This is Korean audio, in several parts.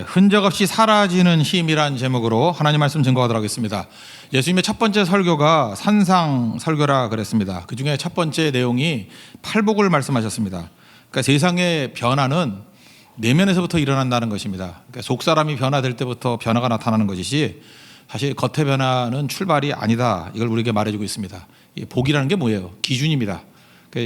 흔적 없이 사라지는 힘이란 제목으로 하나님 말씀 증거하도록 하겠습니다. 예수님의 첫 번째 설교가 산상 설교라 그랬습니다. 그 중에 첫 번째 내용이 팔복을 말씀하셨습니다. 그러니까 세상의 변화는 내면에서부터 일어난다는 것입니다. 그러니까 속사람이 변화될 때부터 변화가 나타나는 것이지 사실 겉의 변화는 출발이 아니다. 이걸 우리에게 말해주고 있습니다. 복이라는 게 뭐예요? 기준입니다.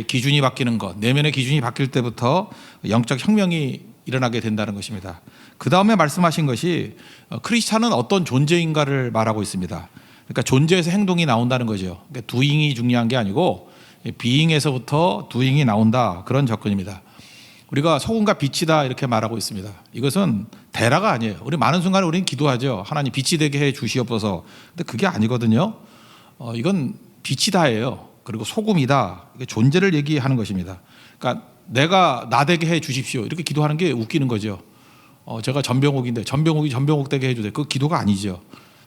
기준이 바뀌는 것, 내면의 기준이 바뀔 때부터 영적 혁명이 일어나게 된다는 것입니다. 그 다음에 말씀하신 것이 크리스찬은 어떤 존재인가를 말하고 있습니다. 그러니까 존재에서 행동이 나온다는 거죠. 그러니까 두잉이 중요한 게 아니고 비잉에서부터 두잉이 나온다, 그런 접근입니다. 우리가 소금과 빛이다 이렇게 말하고 있습니다. 이것은 대라가 아니에요. 우리 많은 순간에 우리는 기도하죠. 하나님 빛이 되게 해 주시옵소서. 근데 그게 아니거든요. 이건 빛이다예요. 그리고 소금이다. 이게 존재를 얘기하는 것입니다. 그러니까 내가 나 되게 해 주십시오 이렇게 기도하는 게 웃기는 거죠. 제가 전병옥인데 전병옥이 전병옥 되게 해주세요. 그 기도가 아니죠.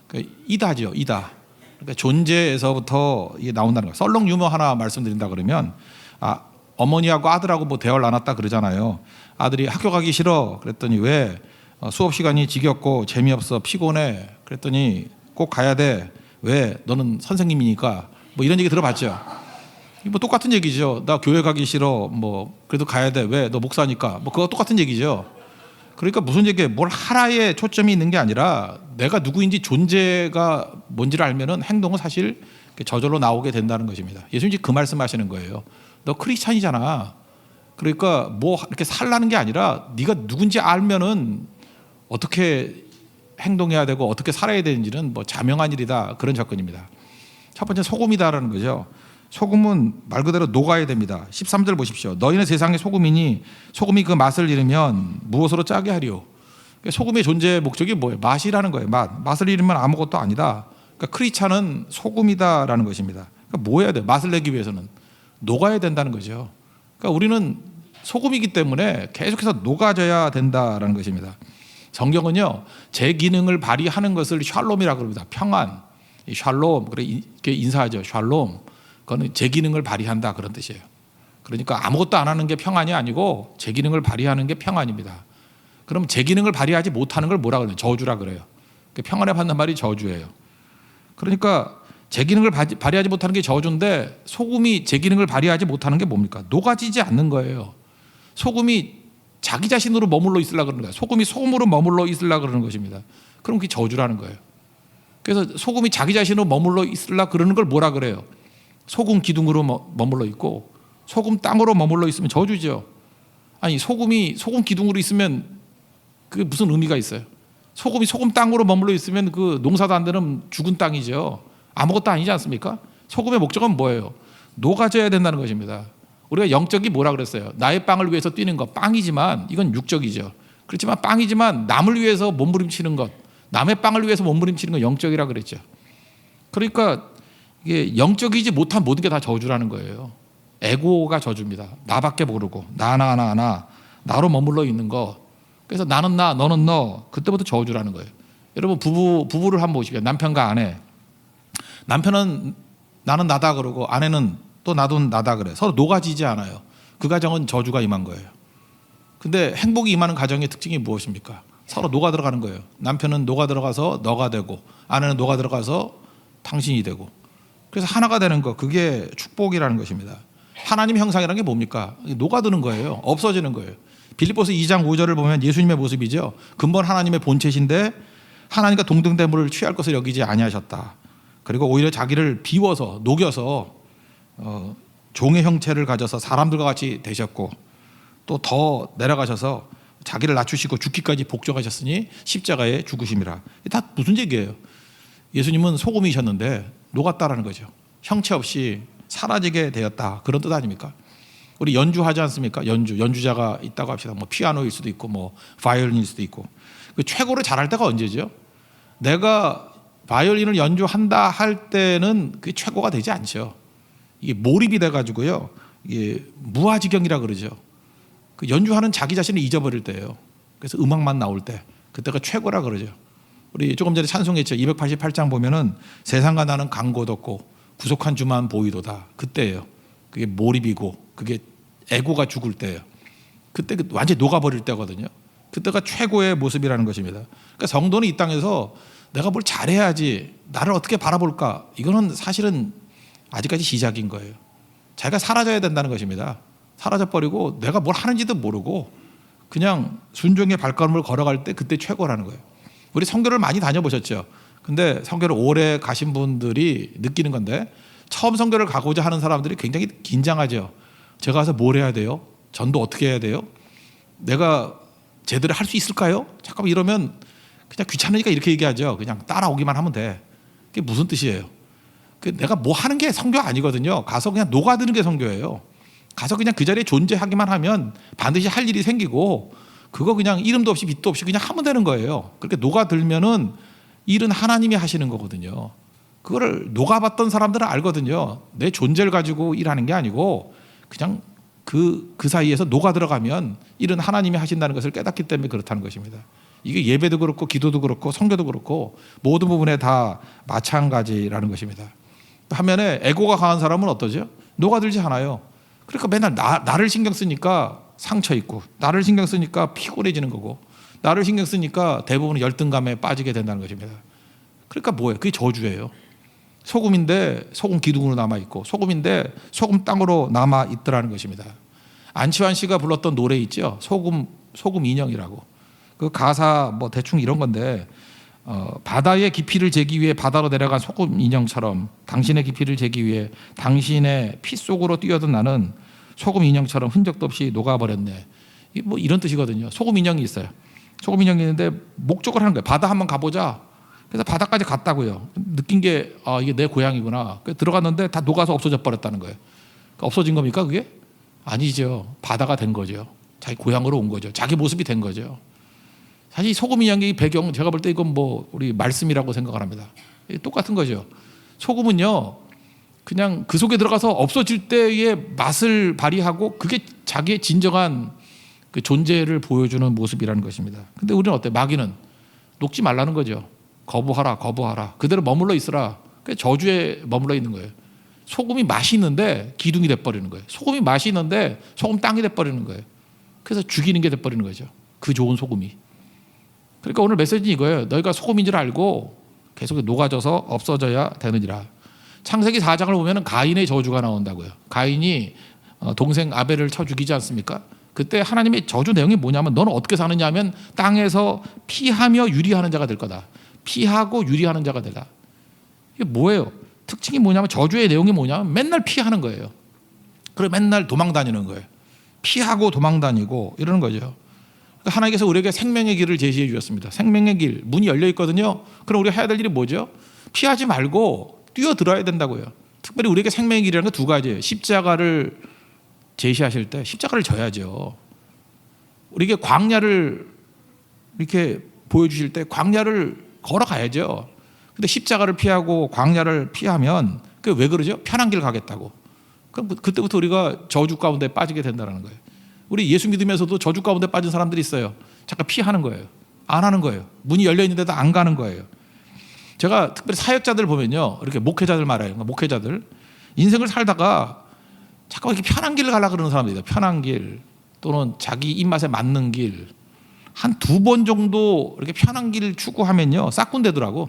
그러니까 이다죠. 이다. 그러니까 존재에서부터 이게 나온다는 거예요. 썰렁 유머 하나 말씀드린다 그러면 어머니하고 아들하고 뭐 대화를 나눴다 그러잖아요. 아들이 학교 가기 싫어 그랬더니 왜? 수업 시간이 지겹고 재미없어, 피곤해. 그랬더니 꼭 가야 돼. 왜? 너는 선생님이니까. 뭐 이런 얘기 들어봤죠. 뭐 똑같은 얘기죠. 나 교회 가기 싫어. 뭐 그래도 가야 돼. 왜? 너 목사니까. 뭐 그거 똑같은 얘기죠. 그러니까 무슨 얘기에 뭘 하나에 초점이 있는 게 아니라 내가 누구인지 존재가 뭔지를 알면은 행동은 사실 저절로 나오게 된다는 것입니다. 예수님이 그 말씀하시는 거예요. 너 크리스찬이잖아. 그러니까 뭐 이렇게 살라는 게 아니라 네가 누군지 알면은 어떻게 행동해야 되고 어떻게 살아야 되는지는 뭐 자명한 일이다, 그런 접근입니다. 첫 번째 소금이다라는 거죠. 소금은 말 그대로 녹아야 됩니다. 13절 보십시오. 너희는 세상의 소금이니 소금이 그 맛을 잃으면 무엇으로 짜게 하리요. 소금의 존재의 목적이 뭐예요? 맛이라는 거예요. 맛을 잃으면 아무것도 아니다. 그러니까 크리스찬은 소금이다라는 것입니다. 그러니까 뭐 해야 돼요? 맛을 내기 위해서는 녹아야 된다는 거죠. 그러니까 우리는 소금이기 때문에 계속해서 녹아져야 된다라는 것입니다. 성경은요, 제 기능을 발휘하는 것을 샬롬이라고 합니다. 평안, 샬롬, 그래 이렇게 인사하죠. 샬롬. 그거는 제 기능을 발휘한다, 그런 뜻이에요. 그러니까 아무것도 안 하는 게 평안이 아니고 제 기능을 발휘하는 게 평안입니다. 그럼 제 기능을 발휘하지 못하는 걸 뭐라 그래요? 저주라 그래요. 평안에 받는 말이 저주예요. 그러니까 제 기능을 발휘하지 못하는 게 저주인데 소금이 제 기능을 발휘하지 못하는 게 뭡니까? 녹아지지 않는 거예요. 소금이 자기 자신으로 머물러 있으려고 그러는 거예요. 소금이 소금으로 머물러 있으려고 그러는 것입니다. 그럼 그게 저주라는 거예요. 그래서 소금이 자기 자신으로 머물러 있으려고 그러는 걸 뭐라 그래요? 소금 기둥으로 머물러 있고 소금 땅으로 머물러 있으면 저주죠. 아니 소금이 소금 기둥으로 있으면 그게 무슨 의미가 있어요? 소금이 소금 땅으로 머물러 있으면 그 농사도 안 되는 죽은 땅이죠. 아무것도 아니지 않습니까? 소금의 목적은 뭐예요? 녹아져야 된다는 것입니다. 우리가 영적이 뭐라 그랬어요? 나의 빵을 위해서 뛰는 것, 빵이지만 이건 육적이죠. 그렇지만 빵이지만 남을 위해서 몸부림치는 것, 남의 빵을 위해서 몸부림치는 건 영적이라 그랬죠. 그러니까 이게 영적이지 못한 모든 게 다 저주라는 거예요. 에고가 저주입니다. 나밖에 모르고 나로 머물러 있는 거. 그래서 나는 나, 너는 너. 그때부터 저주라는 거예요. 여러분 부부를 한번 보시게요. 남편과 아내. 남편은 나는 나다 그러고 아내는 또 나도 나다 그래. 서로 녹아지지 않아요. 그 가정은 저주가 임한 거예요. 근데 행복이 임하는 가정의 특징이 무엇입니까? 서로 녹아 들어가는 거예요. 남편은 녹아 들어가서 너가 되고 아내는 녹아 들어가서 당신이 되고, 그래서 하나가 되는 거, 그게 축복이라는 것입니다. 하나님 형상이라는 게 뭡니까? 녹아드는 거예요. 없어지는 거예요. 빌립보서 2장 5절을 보면 예수님의 모습이죠. 근본 하나님의 본체신데 하나님과 동등됨을 취할 것을 여기지 아니하셨다. 그리고 오히려 자기를 비워서 녹여서 종의 형체를 가져서 사람들과 같이 되셨고, 또 더 내려가셔서 자기를 낮추시고 죽기까지 복종하셨으니 십자가에 죽으심이라. 다 무슨 얘기예요? 예수님은 소금이셨는데 녹았다라는 거죠. 형체 없이 사라지게 되었다, 그런 뜻 아닙니까? 우리 연주하지 않습니까? 연주자가 있다고 합시다. 뭐 피아노일 수도 있고 뭐 바이올린일 수도 있고. 그 최고로 잘할 때가 언제죠? 내가 바이올린을 연주한다 할 때는 그게 최고가 되지 않죠. 이게 몰입이 돼가지고요, 이게 무아지경이라 그러죠. 그 연주하는 자기 자신을 잊어버릴 때예요. 그래서 음악만 나올 때, 그때가 최고라 그러죠. 우리 조금 전에 찬송했죠. 288장 보면은 세상과 나는 강고 덮고 구속한 주만 보이도다. 그때예요. 그게 몰입이고 그게 에고가 죽을 때예요. 그때 완전히 녹아버릴 때거든요. 그때가 최고의 모습이라는 것입니다. 그러니까 성도는 이 땅에서 내가 뭘 잘해야지, 나를 어떻게 바라볼까, 이거는 사실은 아직까지 시작인 거예요. 자기가 사라져야 된다는 것입니다. 사라져버리고 내가 뭘 하는지도 모르고 그냥 순종의 발걸음을 걸어갈 때 그때 최고라는 거예요. 우리 선교를 많이 다녀보셨죠? 근데 선교를 오래 가신 분들이 느끼는 건데, 처음 선교를 가고자 하는 사람들이 굉장히 긴장하죠. 제가 가서 뭘 해야 돼요? 전도 어떻게 해야 돼요? 내가 제대로 할 수 있을까요? 잠깐만 이러면 그냥 귀찮으니까 이렇게 얘기하죠. 그냥 따라오기만 하면 돼. 그게 무슨 뜻이에요? 내가 뭐 하는 게 선교 아니거든요. 가서 그냥 녹아드는 게 선교예요. 가서 그냥 그 자리에 존재하기만 하면 반드시 할 일이 생기고, 그거 그냥 이름도 없이 빛도 없이 그냥 하면 되는 거예요. 그렇게 녹아들면은 일은 하나님이 하시는 거거든요. 그거를 녹아봤던 사람들은 알거든요. 내 존재를 가지고 일하는 게 아니고 그냥 그 사이에서 녹아들어가면 일은 하나님이 하신다는 것을 깨닫기 때문에 그렇다는 것입니다. 이게 예배도 그렇고 기도도 그렇고 선교도 그렇고 모든 부분에 다 마찬가지라는 것입니다. 반면에 에고가 강한 사람은 어떠죠? 녹아들지 않아요. 그러니까 맨날 나를 신경 쓰니까 상처 있고, 나를 신경 쓰니까 피곤해지는 거고, 나를 신경 쓰니까 대부분 열등감에 빠지게 된다는 것입니다. 그러니까 뭐예요? 그게 저주예요. 소금인데 소금 기둥으로 남아있고, 소금인데 소금 땅으로 남아있더라는 것입니다. 안치환 씨가 불렀던 노래 있죠? 소금 인형이라고. 그 가사 뭐 대충 이런 건데, 바다의 깊이를 재기 위해 바다로 내려간 소금 인형처럼 당신의 깊이를 재기 위해 당신의 피 속으로 뛰어든 나는 소금 인형처럼 흔적도 없이 녹아버렸네. 뭐 이런 뜻이거든요. 소금 인형이 있어요. 소금 인형이 있는데 목적을 하는 거예요. 바다 한번 가보자. 그래서 바다까지 갔다고요. 느낀 게 이게 내 고향이구나. 들어갔는데 다 녹아서 없어져 버렸다는 거예요. 그러니까 없어진 겁니까 그게? 아니죠. 바다가 된 거죠. 자기 고향으로 온 거죠. 자기 모습이 된 거죠. 사실 소금 인형의 배경, 제가 볼 때 이건 뭐 우리 말씀이라고 생각을 합니다. 똑같은 거죠. 소금은요, 그냥 그 속에 들어가서 없어질 때의 맛을 발휘하고 그게 자기의 진정한 그 존재를 보여주는 모습이라는 것입니다. 근데 우리는 어때요? 마귀는 녹지 말라는 거죠. 거부하라, 거부하라. 그대로 머물러 있으라. 그게 저주에 머물러 있는 거예요. 소금이 맛이 있는데 기둥이 돼버리는 거예요. 소금이 맛이 있는데 소금 땅이 돼버리는 거예요. 그래서 죽이는 게 돼버리는 거죠. 그 좋은 소금이. 그러니까 오늘 메시지는 이거예요. 너희가 소금인 줄 알고 계속 녹아져서 없어져야 되느니라. 창세기 4장을 보면 가인의 저주가 나온다고요. 가인이 동생 아벨을 쳐 죽이지 않습니까? 그때 하나님의 저주 내용이 뭐냐면, 너는 어떻게 사느냐 하면 땅에서 피하며 유리하는 자가 될 거다. 피하고 유리하는 자가 되다. 이게 뭐예요? 특징이 뭐냐면, 저주의 내용이 뭐냐면 맨날 피하는 거예요. 그리고 맨날 도망 다니는 거예요. 피하고 도망 다니고 이러는 거죠. 하나님께서 우리에게 생명의 길을 제시해 주셨습니다. 생명의 길, 문이 열려 있거든요. 그럼 우리가 해야 될 일이 뭐죠? 피하지 말고 뛰어들어야 된다고요. 특별히 우리에게 생명의 길이라는 건 두 가지예요. 십자가를 제시하실 때 십자가를 져야죠. 우리에게 광야를 이렇게 보여주실 때 광야를 걸어가야죠. 근데 십자가를 피하고 광야를 피하면 그게 왜 그러죠? 편한 길 가겠다고. 그럼 그때부터 우리가 저주 가운데 빠지게 된다는 거예요. 우리 예수 믿으면서도 저주 가운데 빠진 사람들이 있어요. 잠깐 피하는 거예요. 안 하는 거예요. 문이 열려 있는데도 안 가는 거예요. 제가 특별히 사역자들 보면요, 이렇게 목회자들 말해요. 목회자들 인생을 살다가 잠깐 이렇게 편한 길을 가려고 그러는 사람들이에요. 편한 길 또는 자기 입맛에 맞는 길. 한 2번 정도 이렇게 편한 길을 추구하면요, 싹군되더라고.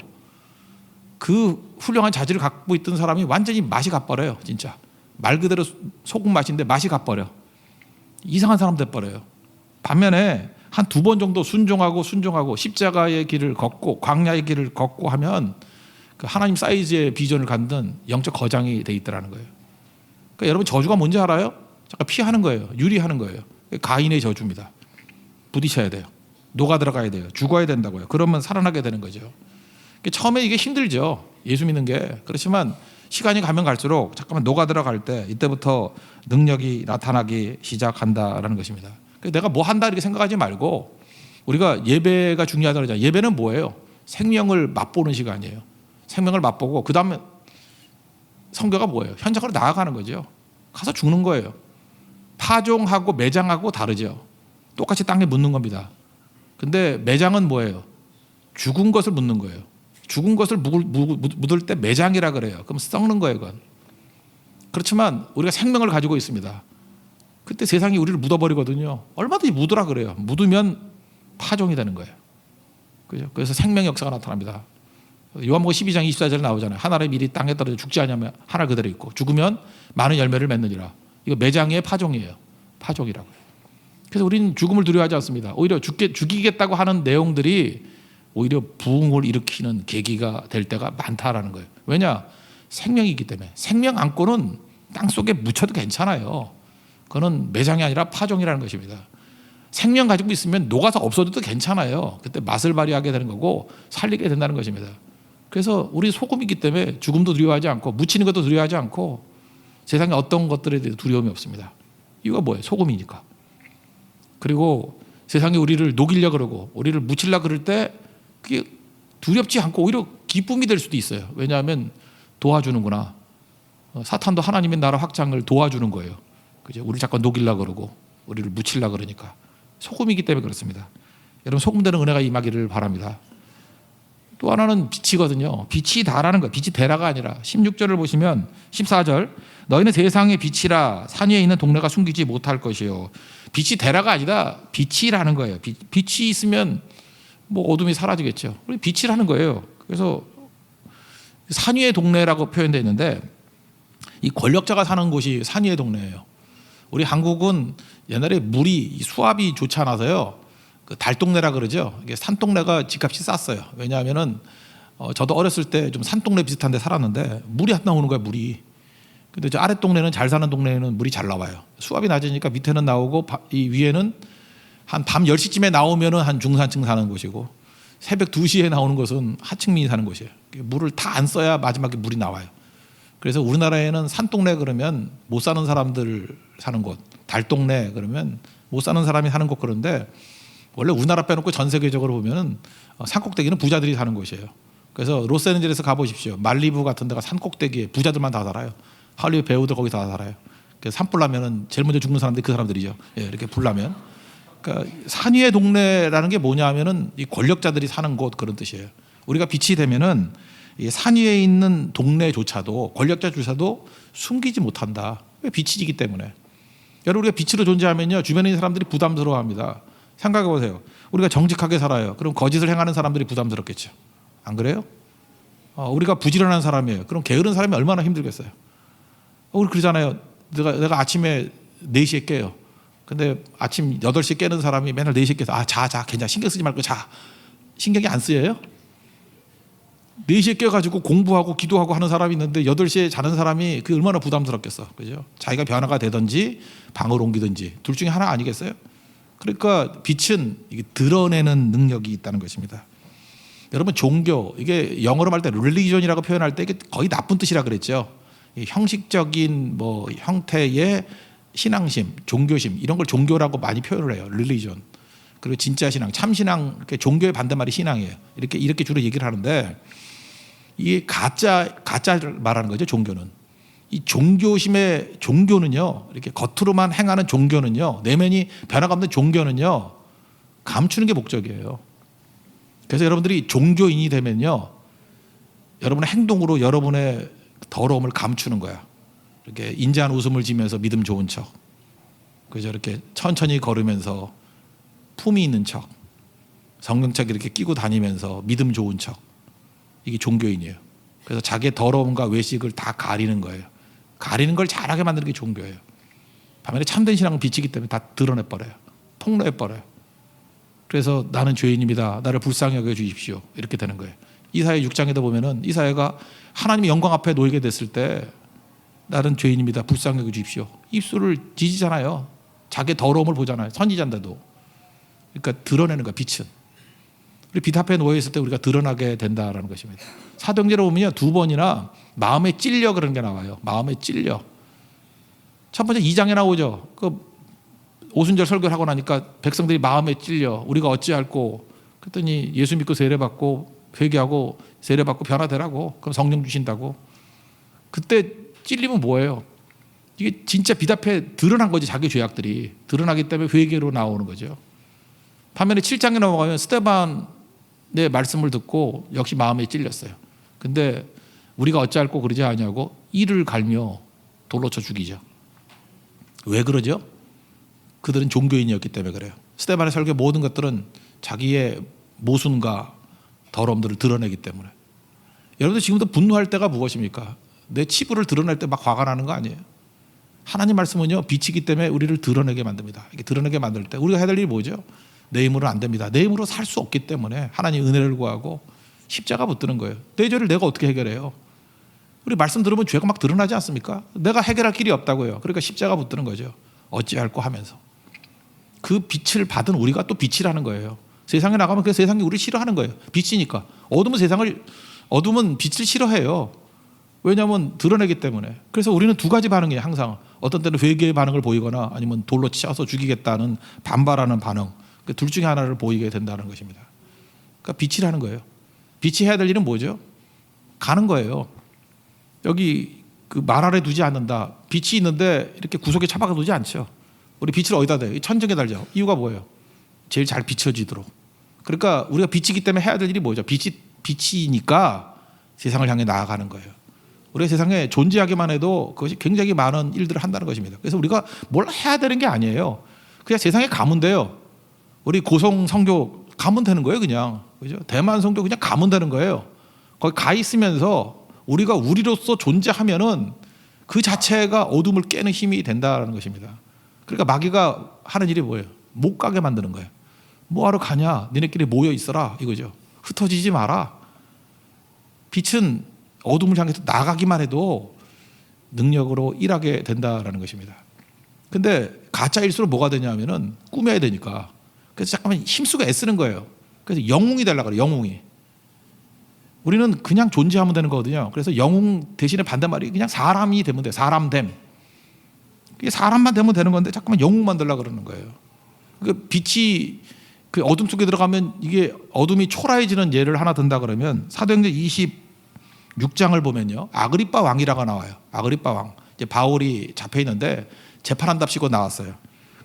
그 훌륭한 자질을 갖고 있던 사람이 완전히 맛이 가버려요. 진짜 말 그대로 소금 맛인데 맛이 가버려. 이상한 사람 돼버려요. 반면에 한 2번 정도 순종하고 십자가의 길을 걷고 광야의 길을 걷고 하면 그 하나님 사이즈의 비전을 갖는 영적 거장이 돼 있더라는 거예요. 그러니까 여러분, 저주가 뭔지 알아요? 잠깐 피하는 거예요. 유리하는 거예요. 가인의 저주입니다. 부딪혀야 돼요. 녹아 들어가야 돼요. 죽어야 된다고요. 그러면 살아나게 되는 거죠. 처음에 이게 힘들죠. 예수 믿는 게. 그렇지만 시간이 가면 갈수록 잠깐만 녹아 들어갈 때 이때부터 능력이 나타나기 시작한다라는 것입니다. 내가 뭐 한다 이렇게 생각하지 말고, 우리가 예배가 중요하다고 그러잖아요. 예배는 뭐예요? 생명을 맛보는 시간이에요. 생명을 맛보고 그 다음에 선교가 뭐예요? 현장으로 나아가는 거죠. 가서 죽는 거예요. 파종하고 매장하고 다르죠. 똑같이 땅에 묻는 겁니다. 근데 매장은 뭐예요? 죽은 것을 묻는 거예요. 죽은 것을 묻을 때 매장이라 그래요. 그럼 썩는 거예요, 그건. 그렇지만 우리가 생명을 가지고 있습니다. 그때 세상이 우리를 묻어버리거든요. 얼마든지 묻으라 그래요. 묻으면 파종이 되는 거예요. 그죠? 그래서 생명 역사가 나타납니다. 요한복음 12장 24절에 나오잖아요. 한 알의 밀이 땅에 떨어져 죽지 않으면 한 알 그대로 있고 죽으면 많은 열매를 맺느니라. 이거 매장의 파종이에요. 파종이라고요. 그래서 우리는 죽음을 두려워하지 않습니다. 오히려 죽이겠다고 하는 내용들이 오히려 부흥을 일으키는 계기가 될 때가 많다라는 거예요. 왜냐? 생명이기 때문에. 생명 안고는 땅속에 묻혀도 괜찮아요. 그거는 매장이 아니라 파종이라는 것입니다. 생명 가지고 있으면 녹아서 없어져도 괜찮아요. 그때 맛을 발휘하게 되는 거고 살리게 된다는 것입니다. 그래서 우리 소금이기 때문에 죽음도 두려워하지 않고 묻히는 것도 두려워하지 않고 세상에 어떤 것들에 대해 두려움이 없습니다. 이유가 뭐예요? 소금이니까. 그리고 세상이 우리를 녹이려 그러고 우리를 묻히려 그럴 때 그게 두렵지 않고 오히려 기쁨이 될 수도 있어요. 왜냐하면 도와주는구나. 사탄도 하나님의 나라 확장을 도와주는 거예요. 그죠? 우리를 자꾸 녹이려 그러고 우리를 묻히려 그러니까. 소금이기 때문에 그렇습니다. 여러분 소금되는 은혜가 임하기를 바랍니다. 또 하나는 빛이거든요. 빛이 다라는 거예요. 빛이 되라가 아니라 16절을 보시면 14절 너희는 세상의 빛이라 산 위에 있는 동네가 숨기지 못할 것이요. 빛이 되라가 아니라 빛이라는 거예요. 빛이 있으면 뭐 어둠이 사라지겠죠. 우리 빛이라는 거예요. 그래서 산 위의 동네라고 표현되어 있는데 이 권력자가 사는 곳이 산 위의 동네예요. 우리 한국은 옛날에 물이 수압이 좋지 않아서요. 그 달동네라 그러죠. 이게 산동네가 집값이 쌌어요. 왜냐하면은 저도 어렸을 때 좀 산동네 비슷한 데 살았는데 물이 안 나오는 거야, 물이. 근데 저 아랫동네는 잘 사는 동네는 물이 잘 나와요. 수압이 낮으니까 밑에는 나오고 이 위에는 한 밤 10시쯤에 나오면은 한 중산층 사는 곳이고 새벽 2시에 나오는 것은 하층민이 사는 곳이에요. 물을 다 안 써야 마지막에 물이 나와요. 그래서 우리나라에는 산동네 그러면 못 사는 사람들 사는 곳, 달동네 그러면 못 사는 사람이 사는 곳 그런데 원래 우리나라 빼놓고 전 세계적으로 보면 산꼭대기는 부자들이 사는 곳이에요. 그래서 로스앤젤레스 가보십시오. 말리부 같은 데가 산꼭대기에 부자들만 다 살아요. 할리우드 배우들 거기 다 살아요. 그래서 산불 나면은 제일 먼저 죽는 사람들이 그 사람들이죠. 예, 이렇게 불 나면. 그러니까 산 위의 동네라는 게 뭐냐 하면은 이 권력자들이 사는 곳 그런 뜻이에요. 우리가 빛이 되면은 이 산 위에 있는 동네조차도 권력자조차도 숨기지 못한다. 왜 빛이지기 때문에. 여러분 우리가 빛으로 존재하면요 주변에 있는 사람들이 부담스러워합니다. 생각해 보세요. 우리가 정직하게 살아요. 그럼 거짓을 행하는 사람들이 부담스럽겠죠. 안 그래요? 우리가 부지런한 사람이에요. 그럼 게으른 사람이 얼마나 힘들겠어요. 우리 그러잖아요. 내가 아침에 4시에 깨요. 근데 아침 8시에 깨는 사람이 맨날 4시에 깨서 자 괜찮아 신경 쓰지 말고 자. 신경이 안 쓰여요? 4시에 깨가지고 공부하고 기도하고 하는 사람이 있는데 8시에 자는 사람이 그게 얼마나 부담스럽겠어. 그죠? 자기가 변화가 되든지 방을 옮기든지 둘 중에 하나 아니겠어요? 그러니까 빛은 이게 드러내는 능력이 있다는 것입니다. 여러분 종교 이게 영어로 말할 때 religion이라고 표현할 때 이게 거의 나쁜 뜻이라 그랬죠. 형식적인 뭐 형태의 신앙심, 종교심 이런 걸 종교라고 많이 표현을 해요. religion. 그리고 진짜 신앙, 참 신앙, 종교의 반대말이 신앙이에요. 이렇게 주로 얘기를 하는데 이게 가짜를 말하는 거죠. 종교는 이 종교는요 이렇게 겉으로만 행하는 종교는요 내면이 변화가 없는 종교는요 감추는 게 목적이에요. 그래서 여러분들이 종교인이 되면요 여러분의 행동으로 여러분의 더러움을 감추는 거야. 이렇게 인자한 웃음을 지면서 믿음 좋은 척, 그죠? 이렇게 천천히 걸으면서 품이 있는 척, 성경책 이렇게 끼고 다니면서 믿음 좋은 척, 이게 종교인이에요. 그래서 자기의 더러움과 외식을 다 가리는 거예요. 가리는 걸 잘하게 만드는 게 종교예요. 반면에 참된 신앙은 빛이기 때문에 다 드러내버려요. 폭로해버려요. 그래서 나는 죄인입니다. 나를 불쌍히 여겨주십시오. 이렇게 되는 거예요. 이사야 6장에도 보면은 이사야가 하나님의 영광 앞에 놓이게 됐을 때 나는 죄인입니다. 불쌍히 여겨주십시오. 입술을 지지잖아요. 자기의 더러움을 보잖아요. 선지자인데도. 그러니까 드러내는 거야. 빛은. 우리 빛 앞에 놓여있을 때 우리가 드러나게 된다라는 것입니다. 사도행전에 보면요 2번이나 마음에 찔려 그런 게 나와요. 마음에 찔려. 첫 번째 2장에 나오죠. 그 오순절 설교를 하고 나니까 백성들이 마음에 찔려 우리가 어찌할꼬 그랬더니 예수 믿고 세례받고 회개하고 세례받고 변화되라고. 그럼 성령 주신다고. 그때 찔리면 뭐예요? 이게 진짜 빛 앞에 드러난 거지. 자기 죄악들이 드러나기 때문에 회개로 나오는 거죠. 반면에 7장에 넘어가면 스데반의 말씀을 듣고 역시 마음에 찔렸어요. 근데 우리가 어찌할꼬 그러지 않냐고 이를 갈며 돌로 쳐 죽이죠. 왜 그러죠? 그들은 종교인이었기 때문에 그래요. 스데반의 설교 모든 것들은 자기의 모순과 더러움들을 드러내기 때문에. 여러분들 지금도 분노할 때가 무엇입니까? 내 치부를 드러낼 때 막 화가 나는 거 아니에요? 하나님 말씀은요, 빛이기 때문에 우리를 드러내게 만듭니다. 이렇게 드러내게 만들 때 우리가 해야 될 일이 뭐죠? 내 힘으로는 안 됩니다. 내 힘으로 살 수 없기 때문에 하나님 은혜를 구하고 십자가 붙드는 거예요. 내 죄를 내가 어떻게 해결해요? 우리 말씀 들으면 죄가 막 드러나지 않습니까? 내가 해결할 길이 없다고요. 그러니까 십자가 붙드는 거죠. 어찌할꼬 하면서. 그 빛을 받은 우리가 또 빛이라는 거예요. 세상에 나가면 그 세상이 우리를 싫어하는 거예요. 빛이니까. 어둠은 빛을 싫어해요. 왜냐하면 드러내기 때문에. 그래서 우리는 두 가지 반응이에요. 항상 어떤 때는 회개의 반응을 보이거나 아니면 돌로 치어서 죽이겠다는 반발하는 반응. 그 둘 중에 하나를 보이게 된다는 것입니다. 그러니까 빛이라는 거예요. 빛이 해야 될 일은 뭐죠? 가는 거예요. 여기 그 말 아래 두지 않는다. 빛이 있는데 이렇게 구석에 처박아 두지 않죠. 우리 빛을 어디다 대요? 천정에 달죠. 이유가 뭐예요? 제일 잘 비춰지도록. 그러니까 우리가 빛이기 때문에 해야 될 일이 뭐죠? 빛이니까 세상을 향해 나아가는 거예요. 우리가 세상에 존재하기만 해도 그것이 굉장히 많은 일들을 한다는 것입니다. 그래서 우리가 뭘 해야 되는 게 아니에요. 그냥 세상에 가면 돼요. 우리 고성 성교 가면 되는 거예요, 그냥. 그죠? 대만 성교 그냥 가면 되는 거예요. 거기 가 있으면서 우리가 우리로서 존재하면은 그 자체가 어둠을 깨는 힘이 된다는 것입니다. 그러니까 마귀가 하는 일이 뭐예요? 못 가게 만드는 거예요. 뭐하러 가냐? 니네끼리 모여 있어라 이거죠. 흩어지지 마라. 빛은 어둠을 향해서 나가기만 해도 능력으로 일하게 된다라는 것입니다. 근데 가짜일수록 뭐가 되냐면은 꾸며야 되니까. 그래서 잠깐만 힘쓰고 애쓰는 거예요. 그래서 영웅이 되려고 그래요. 영웅이. 우리는 그냥 존재하면 되는 거거든요. 그래서 영웅 대신에 반대말이 그냥 사람이 되면 돼요. 사람됨. 그게 사람만 되면 되는 건데 자꾸만 영웅 만들려고 그러는 거예요. 그 빛이 그 어둠 속에 들어가면 이게 어둠이 초라해지는 예를 하나 든다 그러면 사도행전 26장을 보면요. 아그리빠 왕이라고 나와요. 아그리빠 왕. 이제 바울이 잡혀 있는데 재판한답시고 나왔어요.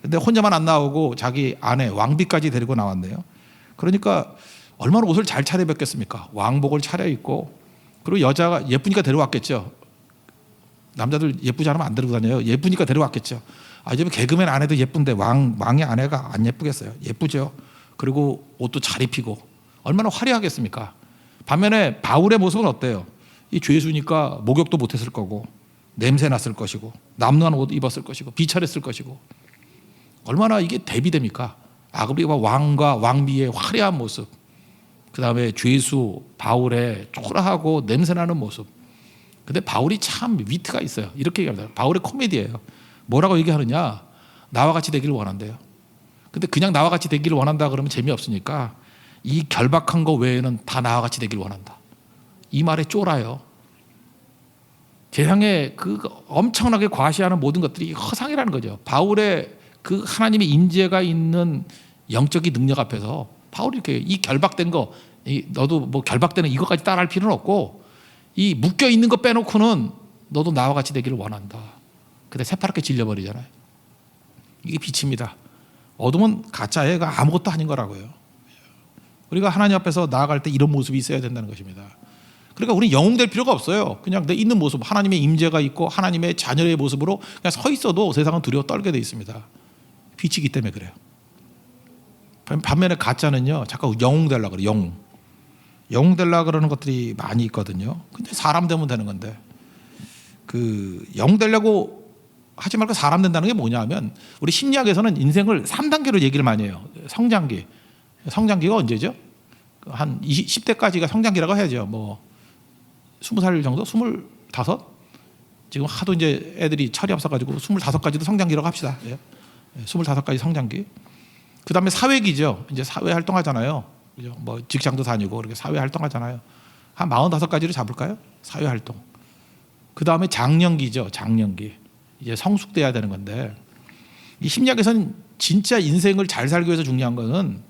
근데 혼자만 안 나오고 자기 아내 왕비까지 데리고 나왔네요. 그러니까 얼마나 옷을 잘 차려입었겠습니까? 왕복을 차려입고 그리고 여자가 예쁘니까 데려왔겠죠. 남자들 예쁘지 않으면 안 데리고 다녀요. 예쁘니까 데려왔겠죠. 아, 이제 개그맨 아내도 예쁜데 왕의 아내가 안 예쁘겠어요? 예쁘죠. 그리고 옷도 잘 입히고 얼마나 화려하겠습니까? 반면에 바울의 모습은 어때요? 이 죄수니까 목욕도 못했을 거고 냄새 났을 것이고 남루한 옷 입었을 것이고 비찰했을 것이고 얼마나 이게 대비됩니까? 아그리빠 왕과 왕비의 화려한 모습, 그 다음에 죄수 바울의 초라하고 냄새나는 모습. 근데 바울이 참 위트가 있어요. 이렇게 얘기합니다. 바울의 코미디예요. 뭐라고 얘기하느냐? 나와 같이 되기를 원한대요. 근데 그냥 나와 같이 되기를 원한다 그러면 재미없으니까 이 결박한 거 외에는 다 나와 같이 되기를 원한다. 이 말에 쫄아요. 세상에 그 엄청나게 과시하는 모든 것들이 허상이라는 거죠. 바울의 그 하나님의 임재가 있는 영적인 능력 앞에서 바울이 이렇게 이 결박된 거, 너도 뭐 결박되는 이것까지 따라할 필요는 없고 이 묶여 있는 거 빼놓고는 너도 나와 같이 되기를 원한다. 근데 새파랗게 질려버리잖아요. 이게 빛입니다. 어둠은 가짜애가 아무것도 아닌 거라고요. 우리가 하나님 앞에서 나아갈 때 이런 모습이 있어야 된다는 것입니다. 그러니까 우리 영웅 될 필요가 없어요. 그냥 내 있는 모습, 하나님의 임재가 있고 하나님의 자녀의 모습으로 그냥 서 있어도 세상은 두려워 떨게 돼 있습니다. 빛이기 때문에 그래요. 반면에 가짜는요, 자꾸 영웅 되려고 그래요. 영웅 되려고 그러는 것들이 많이 있거든요. 근데 사람 되면 되는 건데 그 영웅 되려고 하지 말고 사람 된다는 게 뭐냐면 우리 심리학에서는 인생을 3단계로 얘기를 많이 해요. 성장기. 성장기가 언제죠? 한 10대까지가 성장기라고 해야죠. 뭐 20살 정도? 25? 지금 하도 이제 애들이 철이 없어가지고 25까지도 성장기라고 합시다. 25까지 성장기. 그 다음에 사회기죠. 이제 사회 활동하잖아요. 그죠? 뭐 직장도 다니고 그렇게 사회 활동하잖아요. 한 45까지로 잡을까요? 사회 활동. 그 다음에 장년기죠. 장년기. 이제 성숙돼야 되는 건데 이 심리학에서는 진짜 인생을 잘 살기 위해서 중요한 거는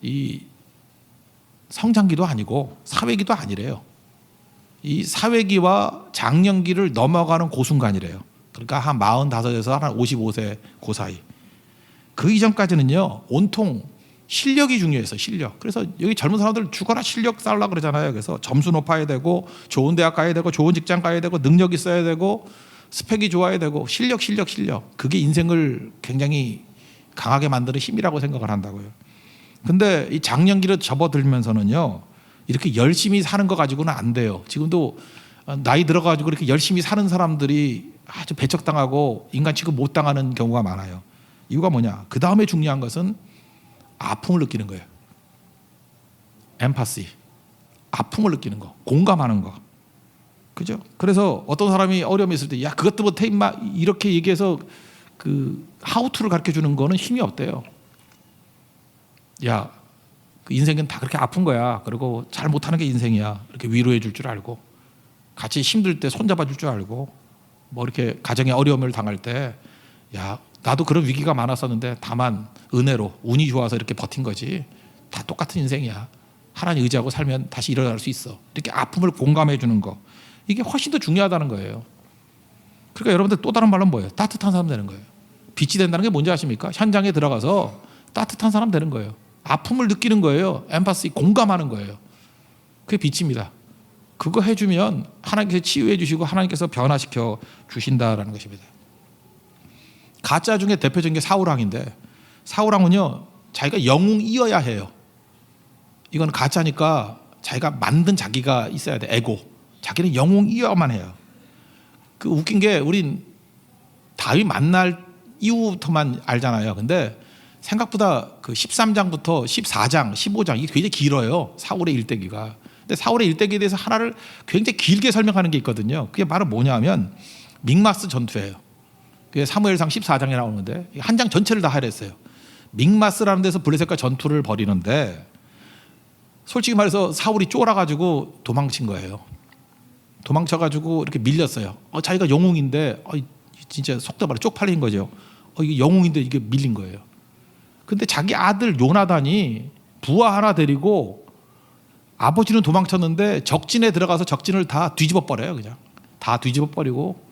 이 성장기도 아니고 사회기도 아니래요. 이 사회기와 장년기를 넘어가는 그 순간이래요. 그러니까 한 45에서 한 55세 그 사이. 그 이전까지는요 온통 실력이 중요해서 실력. 그래서 여기 젊은 사람들 죽어라 실력 쌓으려고 그러잖아요. 그래서 점수 높아야 되고 좋은 대학 가야 되고 좋은 직장 가야 되고 능력 있어야 되고 스펙이 좋아야 되고 실력. 그게 인생을 굉장히 강하게 만드는 힘이라고 생각을 한다고요. 근데 이 장년기를 접어들면서는요, 이렇게 열심히 사는 거 가지고는 안 돼요. 지금도 나이 들어가지고 이렇게 열심히 사는 사람들이 아주 배척당하고 인간 취급 못 당하는 경우가 많아요. 이유가 뭐냐? 그 다음에 중요한 것은 아픔을 느끼는 거예요. 엠파시, 아픔을 느끼는 거, 공감하는 거, 그죠? 그래서 어떤 사람이 어려움이 있을 때, 야 그것도 못해 임마, 이렇게 얘기해서 그 하우투를 가르쳐 주는 거는 힘이 없대요. 야, 그 인생은 다 그렇게 아픈 거야. 그리고 잘 못하는 게 인생이야. 이렇게 위로해 줄 줄 알고, 같이 힘들 때 손잡아 줄 줄 알고, 뭐 이렇게 가정에 어려움을 당할 때, 야 나도 그런 위기가 많았었는데 다만 은혜로 운이 좋아서 이렇게 버틴 거지. 다 똑같은 인생이야. 하나님 의지하고 살면 다시 일어날 수 있어. 이렇게 아픔을 공감해 주는 거, 이게 훨씬 더 중요하다는 거예요. 그러니까 여러분들 또 다른 말로 뭐예요? 따뜻한 사람 되는 거예요. 빛이 된다는 게 뭔지 아십니까? 현장에 들어가서 따뜻한 사람 되는 거예요. 아픔을 느끼는 거예요. 엠파시, 공감하는 거예요. 그게 빛입니다. 그거 해주면 하나님께서 치유해 주시고 하나님께서 변화시켜 주신다라는 것입니다. 가짜 중에 대표적인 게 사울왕인데, 사울왕은요 자기가 영웅이어야 해요. 이건 가짜니까 자기가 만든 자기가 있어야 돼. 에고. 자기는 영웅이어야만 해요. 그 웃긴 게, 우린 다윗 만날 이후부터만 알잖아요. 근데 생각보다 그 13장부터 14장, 15장 이게 굉장히 길어요. 사울의 일대기가. 근데 사울의 일대기에 대해서 하나를 굉장히 길게 설명하는 게 있거든요. 그게 바로 뭐냐면 믹마스 전투예요. 그게 사무엘상 14장에 나오는데 한 장 전체를 다 하랬어요. 믹마스라는 데서 블레셋과 전투를 벌이는데, 솔직히 말해서 사울이 쫄아가지고 도망친 거예요. 도망쳐가지고 이렇게 밀렸어요. 자기가 영웅인데, 진짜 속도 말해 쪽팔린 거죠. 이게 영웅인데 이게 밀린 거예요. 근데 자기 아들 요나단이 부하 하나 데리고, 아버지는 도망쳤는데 적진에 들어가서 적진을 다 뒤집어 버려요. 그냥 다 뒤집어 버리고,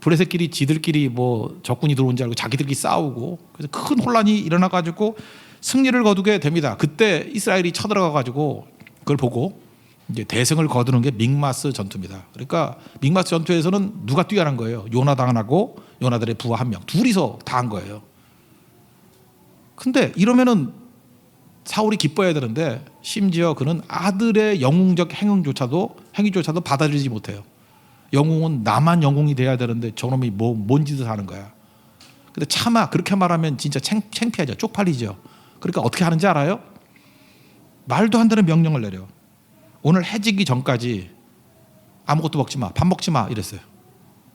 블레셋끼리 지들끼리 뭐 적군이 들어온 줄 알고 자기들끼리 싸우고, 그래서 큰 혼란이 일어나 가지고 승리를 거두게 됩니다. 그때 이스라엘이 쳐들어가 가지고 그걸 보고 이제 대승을 거두는 게 믹마스 전투입니다. 그러니까 믹마스 전투에서는 누가 뛰어난 거예요? 요나단하고 요나단의 부하 한 명, 둘이서 다 한 거예요. 근데 이러면은 사울이 기뻐해야 되는데, 심지어 그는 아들의 영웅적 행위조차도 받아들이지 못해요. 영웅은 나만 영웅이 돼야 되는데 저놈이 뭔 짓을 하는 거야. 근데 차마 그렇게 말하면 진짜 창피하죠. 쪽팔리죠. 그러니까 어떻게 하는지 알아요? 말도 안 되는 명령을 내려. 오늘 해지기 전까지 아무것도 먹지 마, 밥 먹지 마 이랬어요.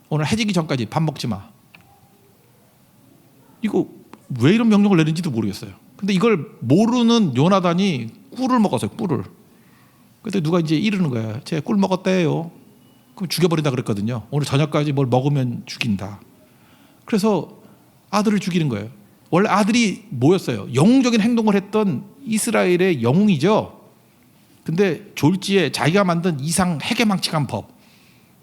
오늘 해지기 전까지 밥 먹지 마. 이거 왜 이런 명령을 내린지도 모르겠어요. 근데 이걸 모르는 요나단이 꿀을 먹었어요. 꿀을. 그때 누가 이제 이러는 거예요. 쟤 꿀 먹었대요. 그럼 죽여버린다 그랬거든요. 오늘 저녁까지 뭘 먹으면 죽인다. 그래서 아들을 죽이는 거예요. 원래 아들이 뭐였어요? 영웅적인 행동을 했던 이스라엘의 영웅이죠. 근데 졸지에 자기가 만든 이상 해괴망측한 법,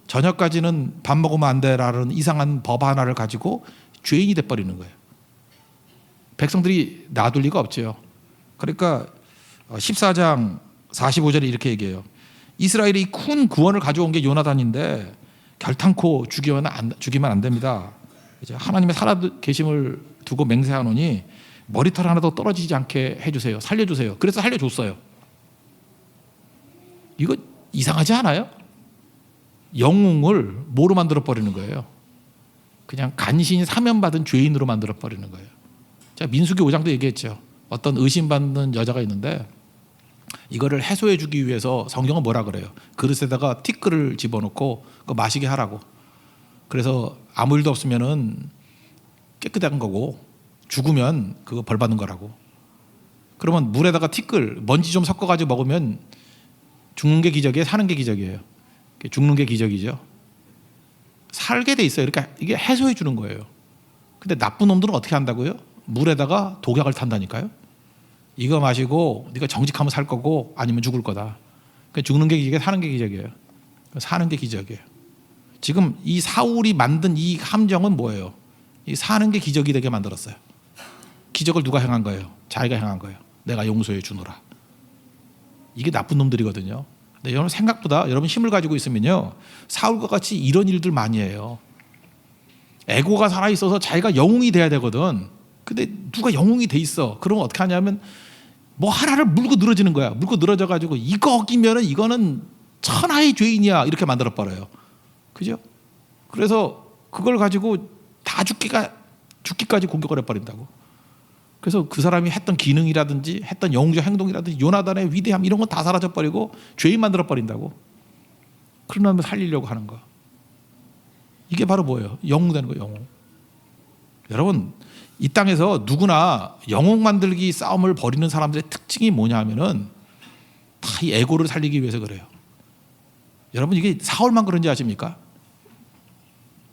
저녁까지는 밥 먹으면 안 돼라는 이상한 법 하나를 가지고 죄인이 돼버리는 거예요. 백성들이 놔둘 리가 없죠. 그러니까 14장 45절에 이렇게 얘기해요. 이스라엘이 큰 구원을 가져온 게 요나단인데 결탄코 죽이면 안 됩니다. 이제 하나님의 살아계심을 두고 맹세하노니 머리털 하나도 떨어지지 않게 해주세요. 살려주세요. 그래서 살려줬어요. 이거 이상하지 않아요? 영웅을 뭐로 만들어 버리는 거예요? 그냥 간신히 사면받은 죄인으로 만들어 버리는 거예요. 제가 민수기 5장도 얘기했죠. 어떤 의심받는 여자가 있는데 이거를 해소해 주기 위해서 성경은 뭐라 그래요? 그릇에다가 티끌을 집어넣고 그거 마시게 하라고. 그래서 아무 일도 없으면은 깨끗한 거고, 죽으면 그거 벌 받는 거라고. 그러면 물에다가 티끌, 먼지 좀 섞어가지고 먹으면 죽는 게 기적이에요? 사는 게 기적이에요? 죽는 게 기적이죠. 살게 돼 있어요. 그러니까 이게 해소해 주는 거예요. 근데 나쁜 놈들은 어떻게 한다고요? 물에다가 독약을 탄다니까요. 이거 마시고 네가 정직하면 살 거고 아니면 죽을 거다. 그러니까 죽는 게 기적이에요? 사는 게 기적이에요? 사는 게 기적이에요. 지금 이 사울이 만든 이 함정은 뭐예요? 이 사는 게 기적이 되게 만들었어요. 기적을 누가 행한 거예요? 자기가 행한 거예요. 내가 용서해 주노라. 이게 나쁜 놈들이거든요. 근데 여러분 생각보다 여러분 힘을 가지고 있으면요, 사울과 같이 이런 일들 많이 해요. 에고가 살아있어서 자기가 영웅이 돼야 되거든. 근데 누가 영웅이 돼 있어. 그러면 어떻게 하냐면 뭐 하나를 물고 늘어지는 거야. 물고 늘어져 가지고 이거 어기면은 이거는 천하의 죄인이야 이렇게 만들어 버려요. 그죠? 그래서 그걸 가지고 다 죽기까지 공격을 해버린다고. 그래서 그 사람이 했던 기능이라든지 했던 영웅적 행동이라든지 요나단의 위대함 이런 건 다 사라져 버리고 죄인 만들어 버린다고. 그런 다음에 살리려고 하는 거. 이게 바로 뭐예요? 영웅 되는 거예요. 영웅. 여러분 이 땅에서 누구나 영웅 만들기 싸움을 벌이는 사람들의 특징이 뭐냐 하면은 다 이 에고를 살리기 위해서 그래요. 여러분 이게 사울만 그런지 아십니까?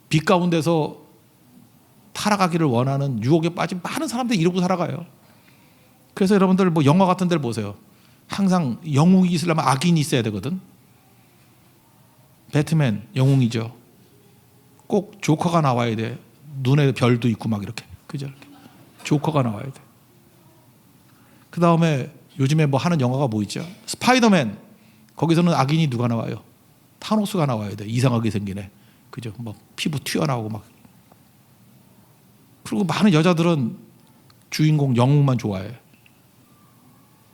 빛 가운데서 타락하기를 원하는 유혹에 빠진 많은 사람들이 이러고 살아가요. 그래서 여러분들 뭐 영화 같은 데를 보세요. 항상 영웅이 있으려면 악인이 있어야 되거든. 배트맨 영웅이죠. 꼭 조커가 나와야 돼. 눈에 별도 있고 막 이렇게. 그죠? 조커가 나와야 돼. 그 다음에 요즘에 뭐 하는 영화가 뭐 있죠? 스파이더맨. 거기서는 악인이 누가 나와요? 타노스가 나와야 돼. 이상하게 생기네. 그죠? 뭐 피부 튀어나오고 막. 그리고 많은 여자들은 주인공 영웅만 좋아해.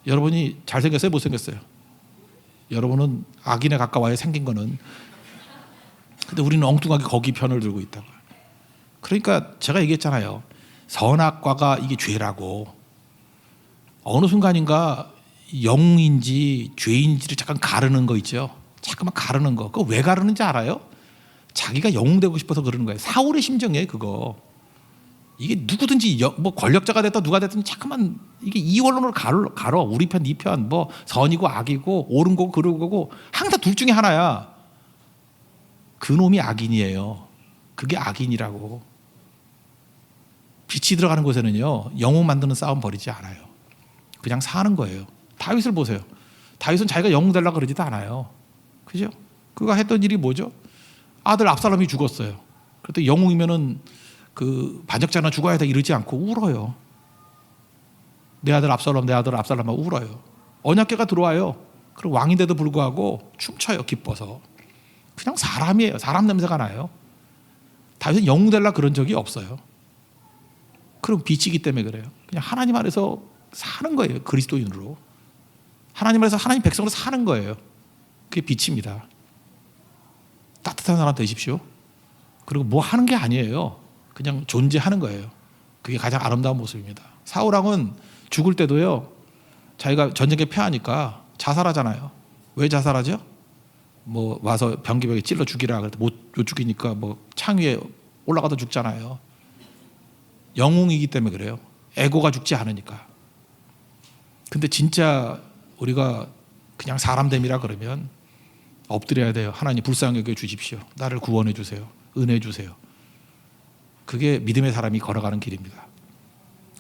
여러분이 잘생겼어요? 못생겼어요? 여러분은 악인에 가까워야 생긴 거는. 근데 우리는 엉뚱하게 거기 편을 들고 있다고. 그러니까 제가 얘기했잖아요. 선악과가 이게 죄라고. 어느 순간인가 영웅인지 죄인지를 잠깐 가르는 거 있죠. 잠깐만 가르는 거. 그거 왜 가르는지 알아요? 자기가 영웅 되고 싶어서 그러는 거예요. 사울의 심정이에요 그거. 이게 누구든지 뭐 권력자가 됐다 누가 됐든 잠깐만 이게 이원론으로 가려. 우리 편, 네 편, 뭐 선이고 악이고 옳은 거고 그른 거고 항상 둘 중에 하나야. 그 놈이 악인이에요. 그게 악인이라고. 빛이 들어가는 곳에는요 영웅 만드는 싸움 벌이지 않아요. 그냥 사는 거예요. 다윗을 보세요. 다윗은 자기가 영웅 되려고 그러지도 않아요. 그죠? 그가 했던 일이 뭐죠? 아들 압살롬이 죽었어요. 그래도 영웅이면은 그 반역자나 죽어야 돼 이러지 않고 울어요. 내 아들 압살롬 막 울어요. 언약궤가 들어와요. 그리고 왕인데도 불구하고 춤춰요. 기뻐서. 그냥 사람이에요. 사람 냄새가 나요. 다윗은 영웅 되려고 그런 적이 없어요. 그럼 빛이기 때문에 그래요. 그냥 하나님 안에서 사는 거예요. 그리스도인으로. 하나님 안에서 하나님 백성으로 사는 거예요. 그게 빛입니다. 따뜻한 사람 되십시오. 그리고 뭐 하는 게 아니에요. 그냥 존재하는 거예요. 그게 가장 아름다운 모습입니다. 사울왕은 죽을 때도요. 자기가 전쟁에 패하니까 자살하잖아요. 왜 자살하죠? 뭐 와서 병기벽에 찔러 죽이라 그랬더니 못 죽이니까 뭐 창 위에 올라가다 죽잖아요. 영웅이기 때문에 그래요. 에고가 죽지 않으니까. 근데 진짜 우리가 그냥 사람됨이라 그러면 엎드려야 돼요. 하나님 불쌍히 여겨 주십시오. 나를 구원해 주세요. 은혜 주세요. 그게 믿음의 사람이 걸어가는 길입니다.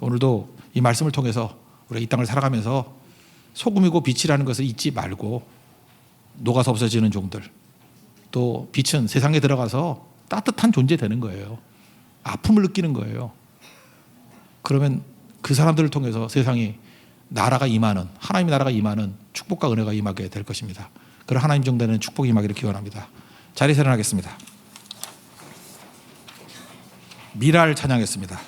오늘도 이 말씀을 통해서 우리가 이 땅을 살아가면서 소금이고 빛이라는 것을 잊지 말고 녹아서 없어지는 종들, 또 빛은 세상에 들어가서 따뜻한 존재 되는 거예요. 아픔을 느끼는 거예요. 그러면 그 사람들을 통해서 세상이 나라가 임하는, 하나님의 나라가 임하는 축복과 은혜가 임하게 될 것입니다. 그런 하나님 정도는 축복이 임하기를 기원합니다. 자리에서 일어나겠습니다. 미라를 찬양했습니다.